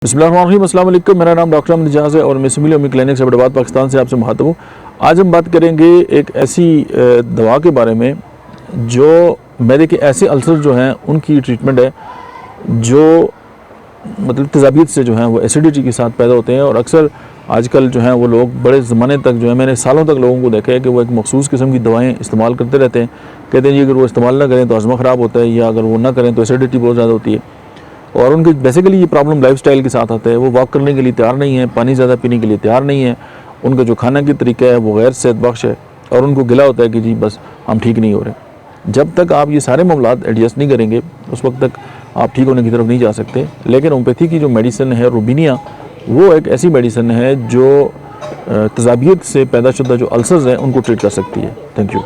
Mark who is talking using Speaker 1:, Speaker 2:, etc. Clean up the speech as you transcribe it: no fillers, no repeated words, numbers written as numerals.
Speaker 1: बिस्मिल्लाहिर्रहमानिर्रहीम, अस्सलाम वालेकुम। मेरा नाम डॉक्टर अहमद एजाज है और मैं सिमिलिया क्लिनिक्स अब्बोत्ताबाद पाकिस्तान से आपसे मुखातब हूँ। आज हम बात करेंगे एक ऐसी दवा के बारे में जो मैदे के ऐसे अल्सर जो हैं उनकी ट्रीटमेंट है, जो मतलब तेज़ाबियत से जो हैं वो एसिडिटी के साथ पैदा होते हैं। और अक्सर आजकल जो हैं वो लोग बड़े ज़माने तक जो है, मैंने सालों तक लोगों को देखा है कि वो एक मखसूस किस्म की दवाएँ इस्तेमाल करते रहते हैं। कहते हैं जी अगर वो इस्तेमाल ना करें तो हज़मा ख़राब होता है, या अगर वो ना करें तो एसिडिटी बहुत ज़्यादा होती है। और उनकी बेसिकली ये प्रॉब्लम लाइफस्टाइल के साथ आता है। वो वॉक करने के लिए तैयार नहीं है, पानी ज़्यादा पीने के लिए तैयार नहीं है, उनका जो खाना की तरीका है वो गैर सेहत बख्श है, और उनको गिला होता है कि जी बस हम ठीक नहीं हो रहे। जब तक आप ये सारे मामलात एडजस्ट नहीं करेंगे उस वक्त तक आप ठीक होने की तरफ नहीं जा सकते। लेकिन होम्योपैथी की जो मेडिसिन है रोबिनिया, वो एक ऐसी मेडिसिन है जो तेज़ाबियत से पैदा शुदा जो अल्सर्स हैं उनको ट्रीट कर सकती है। Thank you.